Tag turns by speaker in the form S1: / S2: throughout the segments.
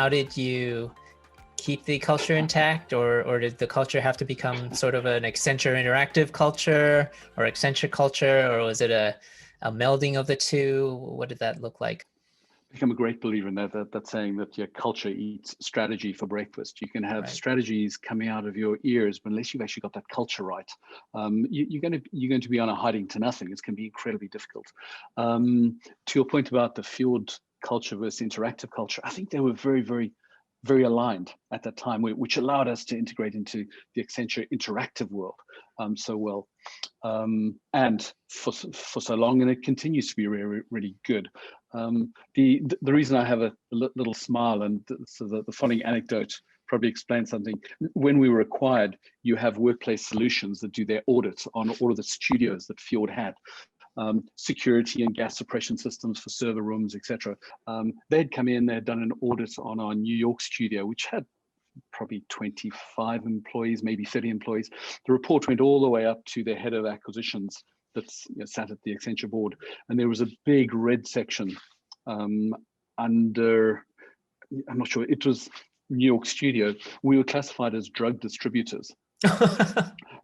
S1: how did you keep the culture intact, or did the culture have to become sort of an Accenture Interactive culture or Accenture culture, or was it a melding of the two? What did that look like?
S2: Become a great believer in that saying that your culture eats strategy for breakfast. You can have strategies coming out of your ears, but unless you've actually got that culture right, you're going to be on a hiding to nothing. It's going to be incredibly difficult. To your point about the Fjord culture versus interactive culture, I think they were very, very, very aligned at that time, which allowed us to integrate into the Accenture Interactive world so well, and for so long, and it continues to be really, really good. The reason I have a little smile, and so the following anecdote probably explains something. When we were acquired, you have Workplace Solutions that do their audits on all of the studios that Fjord had. Security and gas suppression systems for server rooms, etc. They'd come in, they'd done an audit on our New York studio, which had probably 25 employees, maybe 30 employees. The report went all the way up to the head of acquisitions that's sat at the Accenture board. And there was a big red section under, I'm not sure, it was New York studio. We were classified as drug distributors.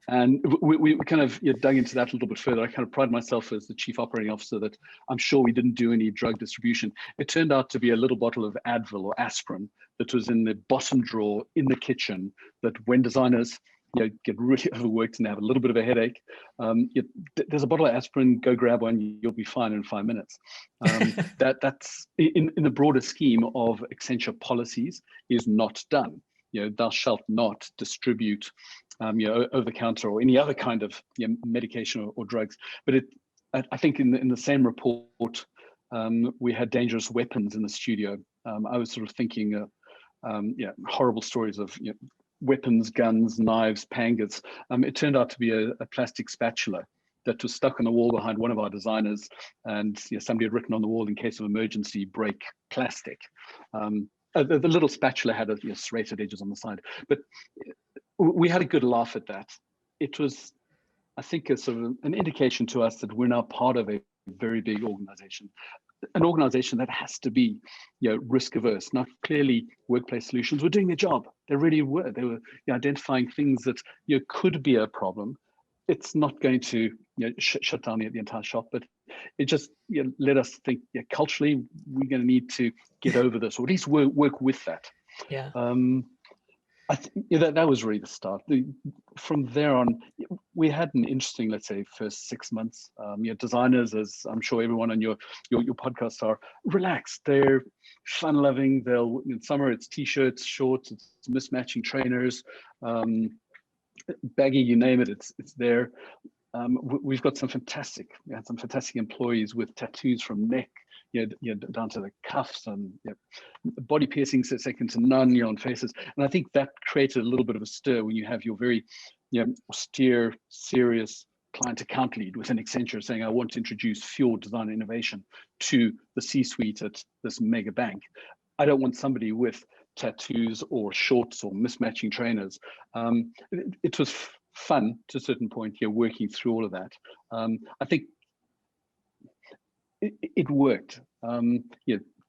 S2: And we kind of dug into that a little bit further. I kind of pride myself as the chief operating officer that I'm sure we didn't do any drug distribution. It turned out to be a little bottle of Advil or aspirin that was in the bottom drawer in the kitchen, that when designers get really overworked and have a little bit of a headache, there's a bottle of aspirin, go grab one, you'll be fine in 5 minutes. That's in the broader scheme of Accenture policies is not done. Thou shalt not distribute over the counter or any other kind of medication or drugs. But I think in the same report, we had dangerous weapons in the studio. I was sort of thinking, horrible stories of weapons, guns, knives, pangas. It turned out to be a plastic spatula that was stuck on the wall behind one of our designers, and somebody had written on the wall, in case of emergency, break plastic. The little spatula had serrated edges on the side, but we had a good laugh at that. It was, I think, a sort of an indication to us that we're now part of a very big organization, an organization that has to be, risk averse. Now, clearly, Workplace Solutions were doing their job. They really were. They were identifying things that could be a problem. It's not going to shut down the entire shop, but it just let us think culturally we're going to need to get over this, or at least work with that.
S1: Yeah.
S2: I think that was really the start. From there on, we had an interesting, let's say, first 6 months. Designers, as I'm sure everyone on your podcast are, relaxed. They're fun-loving. In summer it's t-shirts, shorts, it's mismatching trainers, baggy, you name it, it's there. We've got some fantastic employees with tattoos from neck down to the cuffs, and body piercings are second to none on faces. And I think that created a little bit of a stir when you have your very austere, serious client account lead within Accenture saying, I want to introduce Fjord design innovation to the C-suite at this mega bank. I don't want somebody with tattoos or shorts or mismatching trainers. It was fun to a certain point, working through all of that. I think it worked.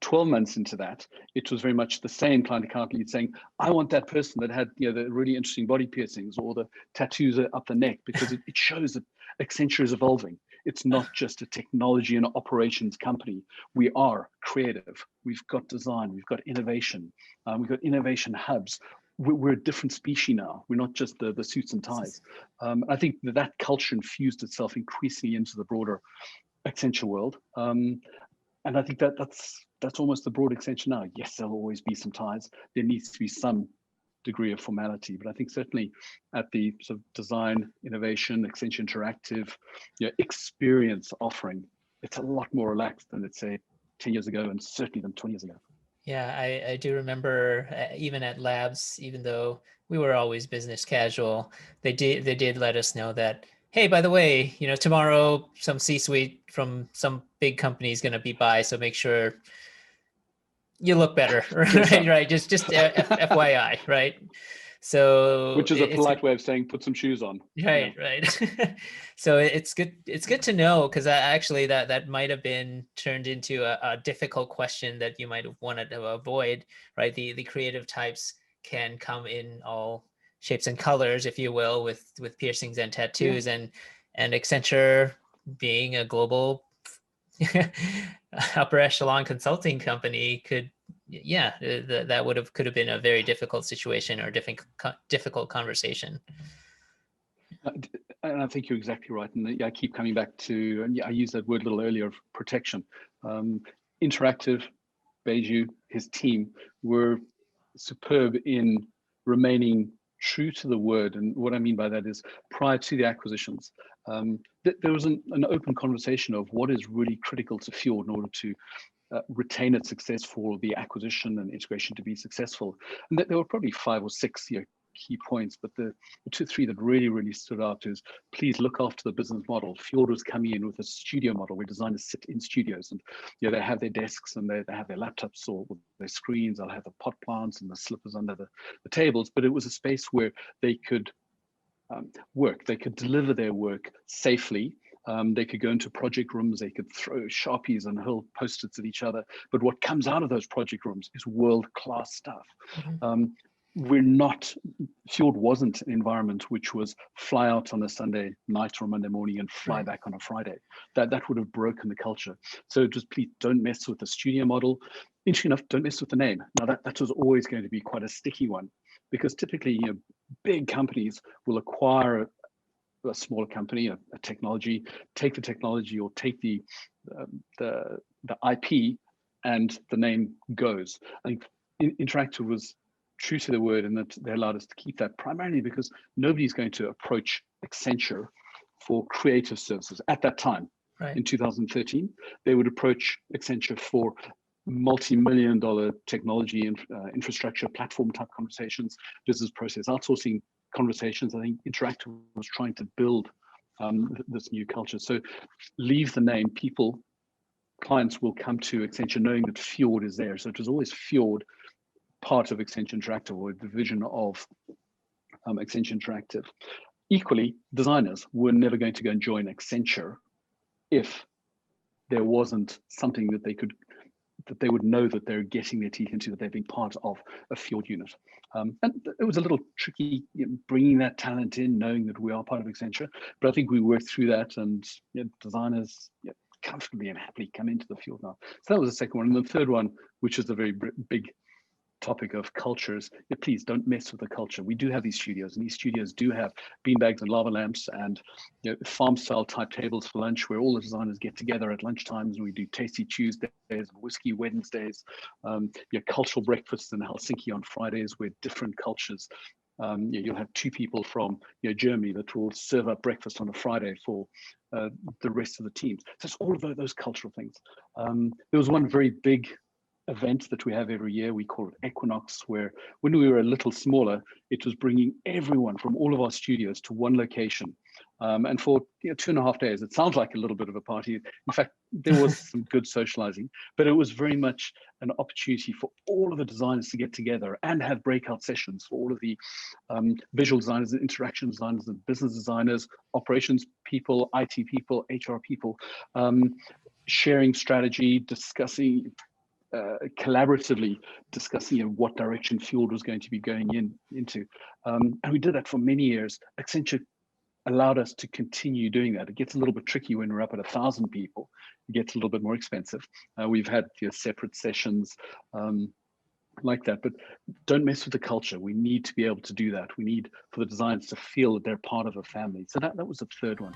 S2: 12 months into that, it was very much the same client account lead saying, I want that person that had the really interesting body piercings or the tattoos up the neck, because it shows that Accenture is evolving. It's not just a technology and operations company. We are creative. We've got design. We've got innovation. We've got innovation hubs. We're a different species now. We're not just the suits and ties. I think that culture infused itself increasingly into the broader Accenture world. And I think that's almost the broad Accenture now. Yes, there'll always be some ties. There needs to be some degree of formality, but I think certainly at the sort of design, innovation, Accenture Interactive, experience offering, it's a lot more relaxed than, let's say, 10 years ago, and certainly than 20 years ago.
S1: Yeah, I do remember even at labs, even though we were always business casual, they did let us know that, hey, by the way, tomorrow some C-suite from some big company is going to be by, so make sure you look better, right? Just FYI, right? So
S2: Which is a
S1: it's
S2: polite way of saying put some shoes on. Yeah.
S1: right. So it's good. It's good to know, because actually that might have been turned into a difficult question that you might have wanted to avoid, right? The creative types can come in all shapes and colors, if you will, with piercings and
S2: Yeah.
S1: tattoos, and Accenture being a global upper echelon consulting company could, yeah, that could have been a very difficult situation or difficult conversation.
S2: And I think you're exactly right. And yeah, I keep coming back to, and yeah, I used that word a little earlier, of protection. Interactive, Beju, his team were superb in remaining true to the word. And what I mean by that is, prior to the acquisitions, there was an open conversation of what is really critical to Fjord in order to retain its success for the acquisition and integration to be successful. And there were probably 5 or 6 key points, but the 2 or 3 that really stood out is, please look after the business model. Fjord was coming in with a studio model where designers sit in studios, and they have their desks and they have their laptops or their screens. They'll have the pot plants and the slippers under the tables, but it was a space where they could work. They could deliver their work safely. They could go into project rooms. They could throw Sharpies and hurl Post-its at each other. But what comes out of those project rooms is world-class stuff.
S1: Mm-hmm.
S2: Fjord wasn't an environment which was fly out on a Sunday night or a Monday morning and fly
S1: Right.
S2: back on a Friday. That would have broken the culture. So just please don't mess with the studio model. Interesting enough, don't mess with the name. Now that was always going to be quite a sticky one, because typically, big companies will acquire a smaller company, a technology, take the technology or take the IP, and the name goes. I think Interactive was true to the word, and that they allowed us to keep that, primarily because nobody's going to approach Accenture for creative services at that time.
S1: Right.
S2: In 2013, they would approach Accenture for multi-million-dollar technology infrastructure platform type conversations, business process outsourcing conversations. I think Interactive was trying to build this new culture. So leave the name. Clients will come to Accenture knowing that Fjord is there. So it was always Fjord, part of Accenture Interactive, or a division of Accenture Interactive. Equally, designers were never going to go and join Accenture if there wasn't something that they would know that they're getting their teeth into, that they're being part of a Fjord unit. And it was a little tricky, bringing that talent in, knowing that we are part of Accenture. But I think we worked through that, and designers comfortably and happily come into the Fjord now. So that was the second one. And the third one, which is a very big topic of cultures, please don't mess with the culture. We do have these studios, and these studios do have beanbags and lava lamps and farm style type tables for lunch, where all the designers get together at lunchtimes, and we do tasty Tuesdays and whiskey Wednesdays, cultural breakfasts in Helsinki on Fridays, where different cultures, you'll have 2 people from Germany that will serve up breakfast on a Friday for the rest of the teams. So it's all of those cultural things. There was one very big event that we have every year. We call it Equinox, where when we were a little smaller, it was bringing everyone from all of our studios to one location. And for 2.5 days, it sounds like a little bit of a party. In fact, there was some good socializing, but it was very much an opportunity for all of the designers to get together and have breakout sessions for all of the visual designers, the interaction designers, the business designers, operations people, IT people, HR people, sharing strategy, discussing collaboratively discussing what direction Fjord was going to be going into. And we did that for many years. Accenture allowed us to continue doing that. It gets a little bit tricky when we're up at 1,000 people. It gets a little bit more expensive. We've had separate sessions like that, but don't mess with the culture. We need to be able to do that. We need for the designers to feel that they're part of a family. So that was the third one.